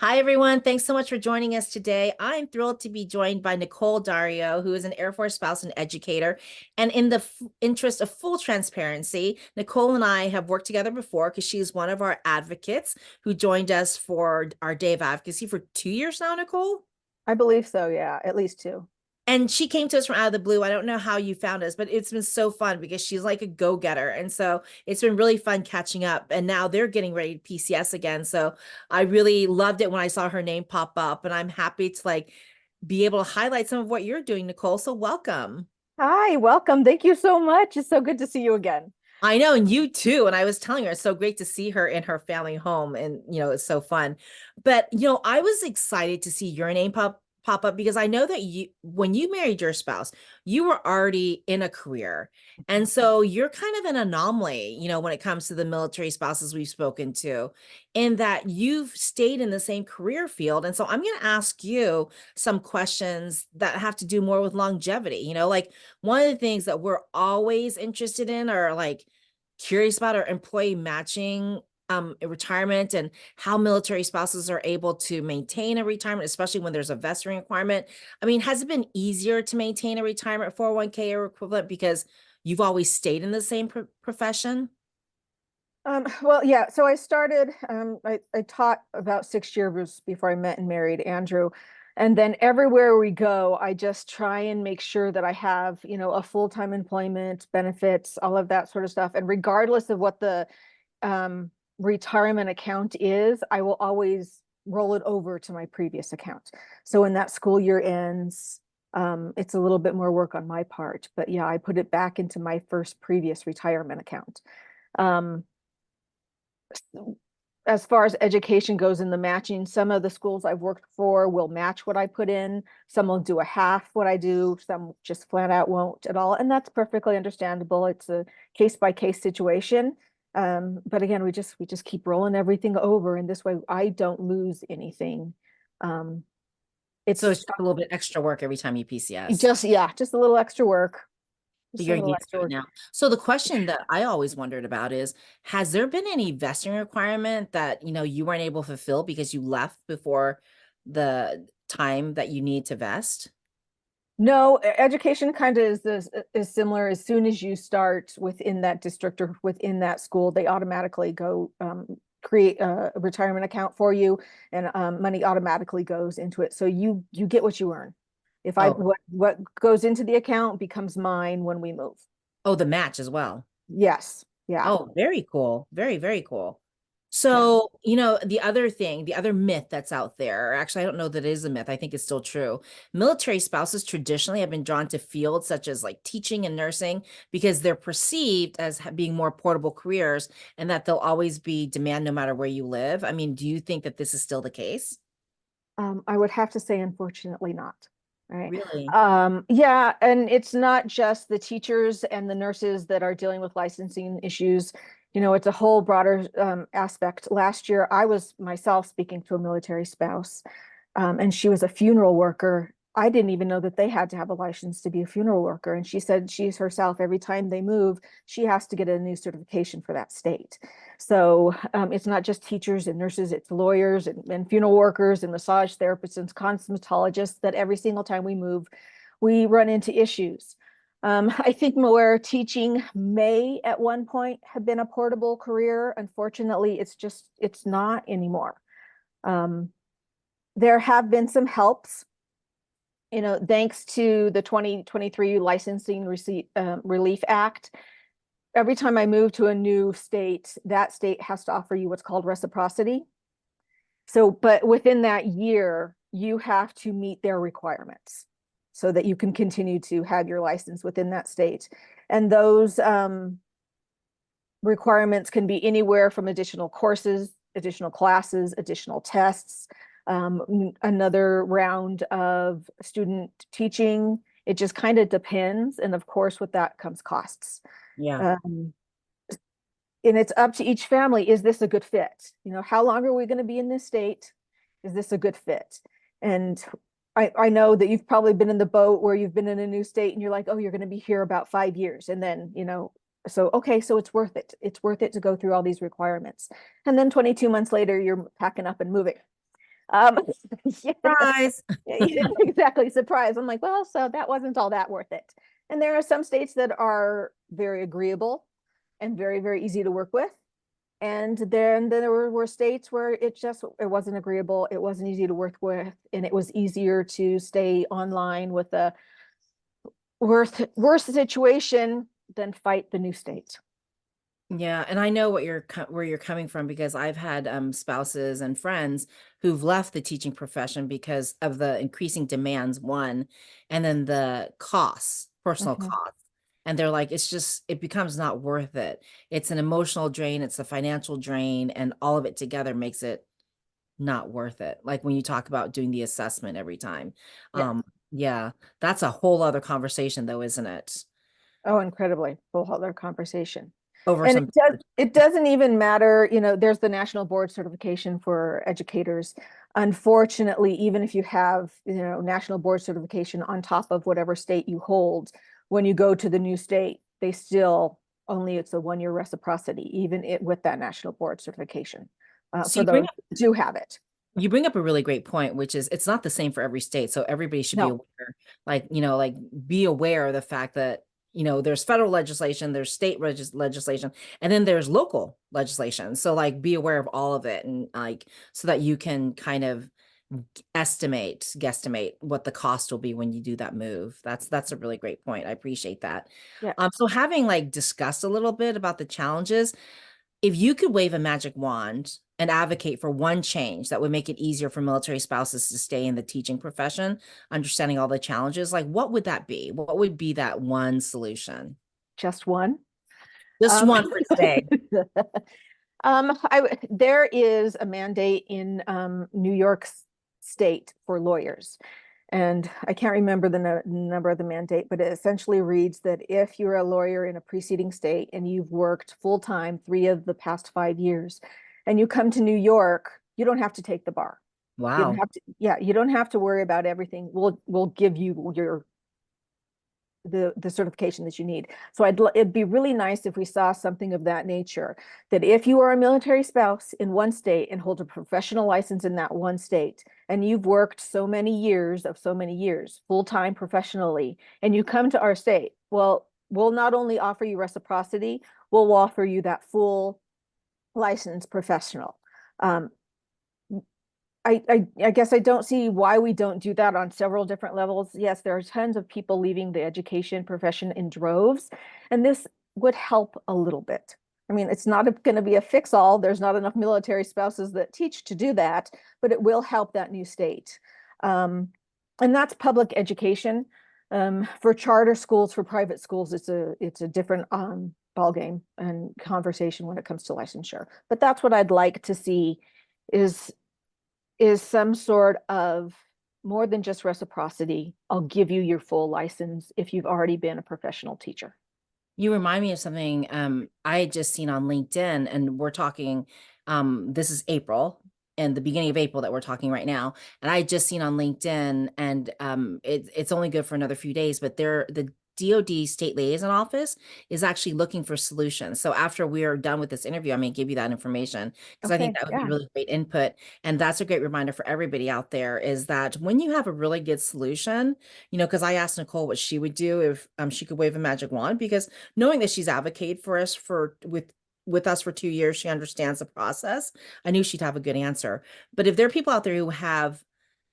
Hi, everyone. Thanks so much for joining us today. I'm thrilled to be joined by Nicole Daurio, who is an Air Force spouse and educator. And in the interest of full transparency, Nicole and I have worked together before because she's one of our advocates who joined us for our Day of Advocacy for 2 years now, Nicole. I believe so, yeah, at least two. And she came to us from out of the blue. I don't know how you found us, but it's been so fun because she's like a go-getter. And so it's been really fun catching up. And now they're getting ready to PCS again. So I really loved it when I saw her name pop up. And I'm happy to be able to highlight some of what you're doing, Nicole. So welcome. Hi, welcome. Thank you so much. It's so good to see you again. I know, and you too. And I was telling her it's so great to see her in her family home, and it's so fun. But I was excited to see your name pop up because I know that you, when you married your spouse, you were already in a career, and so you're kind of an anomaly, when it comes to the military spouses we've spoken to, in that you've stayed in the same career field. And so I'm going to ask you some questions that have to do more with longevity. Like one of the things that we're always interested in are like curious about our employee matching retirement and how military spouses are able to maintain a retirement, especially when there's a vesting requirement. I mean, has it been easier to maintain a retirement 401k or equivalent because you've always stayed in the same profession? Well, yeah, so I started, I taught about 6 years before I met and married Andrew. And then everywhere we go, I just try and make sure that I have, a full-time employment, benefits, all of that sort of stuff. And regardless of what the retirement account is, I will always roll it over to my previous account. So when that school year ends, it's a little bit more work on my part. But yeah, I put it back into my first previous retirement account. Um, as far as education goes in the matching, some of the schools I've worked for will match what I put in. Some will do a half what I do. Some just flat out won't at all. And that's perfectly understandable. It's a case by case situation. But again, we just keep rolling everything over. And this way I don't lose anything. Um, So it's it's just a little bit extra work every time you PCS. just, yeah, just a little extra work. But Just a you're little used extra to it work. now. So the question that I always wondered about is, has there been any vesting requirement that, you weren't able to fulfill because you left before the time that you need to vest? No, education kind of is similar. As soon as you start within that district or within that school, they automatically go create a retirement account for you, and money automatically goes into it. So you get what you earn. If I Oh, what goes into the account becomes mine when we move. oh, the match as well. Yes, yeah, Oh, very cool. Very, very cool. yeah. So, the other thing, the other myth that's out there, or actually, I don't know that it is a myth. I think it's still true. Military spouses traditionally have been drawn to fields such as like teaching and nursing because they're perceived as being more portable careers and that they'll always be demand no matter where you live. I mean, do you think that this is still the case? I would have to say, unfortunately, not. Right. Really? Yeah, and it's not just the teachers and the nurses that are dealing with licensing issues. It's a whole broader aspect. Last year, I was myself speaking to a military spouse, and she was a funeral worker. I didn't even know that they had to have a license to be a funeral worker. And she said she's herself, every time they move, she has to get a new certification for that state. So it's not just teachers and nurses, it's lawyers and funeral workers and massage therapists and cosmetologists that every single time we move, we run into issues. I think where teaching may at one point have been a portable career, unfortunately, it's not anymore. Um, there have been some helps, thanks to the 2023 Licensing Relief Act. Every time I move to a new state, that state has to offer you what's called reciprocity. So, but within that year, you have to meet their requirements so that you can continue to have your license within that state. And those requirements can be anywhere from additional courses, additional classes, additional tests, another round of student teaching. It just kind of depends. And of course, with that comes costs. Yeah. Um, and it's up to each family. Is this a good fit? How long are we going to be in this state? Is this a good fit? And I know that you've probably been in the boat where you've been in a new state and you're like, oh, you're going to be here about 5 years. And then, so, okay, so it's worth it. It's worth it to go through all these requirements. And then 22 months later, you're packing up and moving. Um, yeah, Surprise. yeah, exactly. Surprise. I'm like, well, so that wasn't all that worth it. And there are some states that are very agreeable and very, very easy to work with. And then there were states where it wasn't agreeable, it wasn't easy to work with, and it was easier to stay online with a worse situation than fight the new state. Yeah, and I know where you're coming from because I've had spouses and friends who've left the teaching profession because of the increasing demands, one, and then the costs, personal Mhm. costs. And they're like, it becomes not worth it. It's an emotional drain, it's a financial drain, and all of it together makes it not worth it. Like when you talk about doing the assessment every time. Yes. Yeah, that's a whole other conversation though, isn't it? Oh, incredibly. Whole other conversation. Over And some. it doesn't even matter, there's the national board certification for educators. Unfortunately, even if you have, national board certification on top of whatever state you hold, when you go to the new state, they still only it's a 1 year reciprocity, even with that national board certification, So for you bring those who do have it. You bring up a really great point, which is it's not the same for every state. So everybody should be No, aware, like be aware of the fact that, there's federal legislation, there's state legislation, and then there's local legislation. So like be aware of all of it and like so that you can kind of guesstimate what the cost will be when you do that move. That's a really great point. I appreciate that. yeah, So having like discussed a little bit about the challenges, if you could wave a magic wand and advocate for one change that would make it easier for military spouses to stay in the teaching profession, understanding all the challenges, like what would that be? What would be that one solution? just one. Just Um, one for today. there is a mandate in New York State for lawyers. And I can't remember the number of the mandate, but it essentially reads that if you're a lawyer in a preceding state and you've worked full time 3 of the past 5 years, and you come to New York, you don't have to take the bar. You don't Wow. have to, yeah, you don't have to worry about everything. We'll give you the certification that you need. So it'd be really nice if we saw something of that nature, that if you are a military spouse in one state and hold a professional license in that one state, and you've worked so many years, full-time professionally, and you come to our state, well, we'll not only offer you reciprocity, we'll offer you that full licensed professional. Um, I guess I don't see why we don't do that on several different levels. Yes, there are tons of people leaving the education profession in droves, and this would help a little bit. I mean, it's not going to be a fix-all. There's not enough military spouses that teach to do that, but it will help that new state. Um, and that's public education. For charter schools, for private schools, it's a different ballgame and conversation when it comes to licensure. But that's what I'd like to see is some sort of more than just reciprocity. I'll give you your full license if you've already been a professional teacher. You remind me of something I had just seen on LinkedIn, and we're talking, this is April and the beginning of April that we're talking right now. And I had just seen on LinkedIn, and it's only good for another few days, but the DoD State Liaison Office is actually looking for solutions. So after we are done with this interview, I may give you that information because I think Okay, that would be yeah. really great input. And that's a great reminder for everybody out there is that when you have a really good solution, because I asked Nicole what she would do if she could wave a magic wand, because knowing that she's advocated for us with us for 2 years, she understands the process. I knew she'd have a good answer. But if there are people out there who have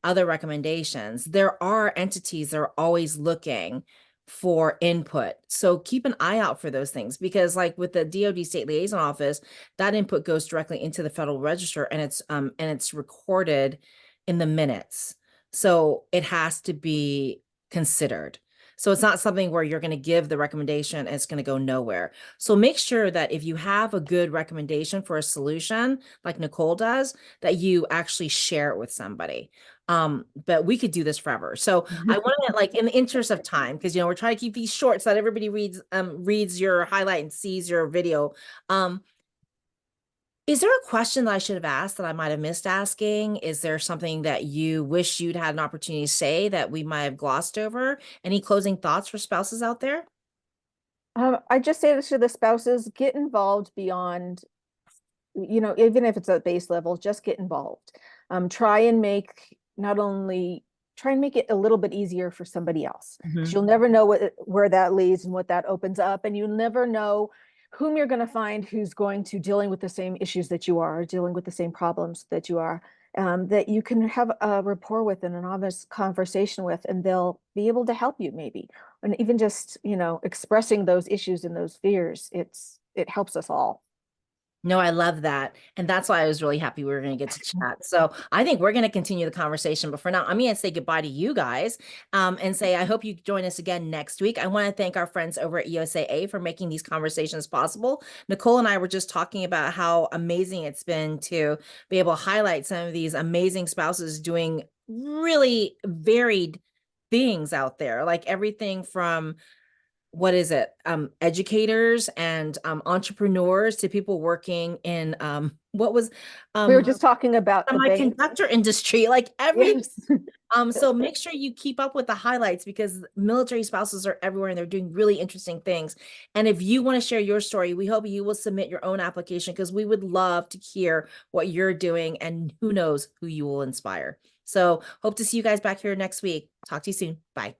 other recommendations, there are entities that are always looking for input. So keep an eye out for those things because like with the DoD State Liaison Office, that input goes directly into the Federal Register and it's recorded in the minutes. So it has to be considered. So it's not something where you're going to give the recommendation and it's going to go nowhere. So make sure that if you have a good recommendation for a solution, like Nicole does, that you actually share it with somebody. But we could do this forever. So I want to like in the interest of time, because we're trying to keep these short so that everybody reads your highlight and sees your video. Is there a question that I should have asked that I might have missed asking? Is there something that you wish you'd had an opportunity to say that we might have glossed over? Any closing thoughts for spouses out there? I just say this to the spouses, get involved beyond even if it's at base level, just get involved. Try and make not only try and make it a little bit easier for somebody else, because Mhm. you'll never know where that leads and what that opens up, and you'll never know whom you're going to find who's going to dealing with the same issues that you are, dealing with the same problems that you are, that you can have a rapport with and an honest conversation with, and they'll be able to help you maybe. And even just, expressing those issues and those fears, it helps us all. No, I love that. And that's why I was really happy we were going to get to chat. So I think we're going to continue the conversation. But for now, I'm going to say goodbye to you guys, and say, I hope you join us again next week. I want to thank our friends over at USAA for making these conversations possible. Nicole and I were just talking about how amazing it's been to be able to highlight some of these amazing spouses doing really varied things out there, like everything from what is it, educators and entrepreneurs to people working in what was We were um just talking about the bank. semiconductor industry, like every Yes. so make sure you keep up with the highlights because military spouses are everywhere and they're doing really interesting things. And if you want to share your story, we hope you will submit your own application because we would love to hear what you're doing and who knows who you will inspire. So hope to see you guys back here next week. Talk to you soon. Bye.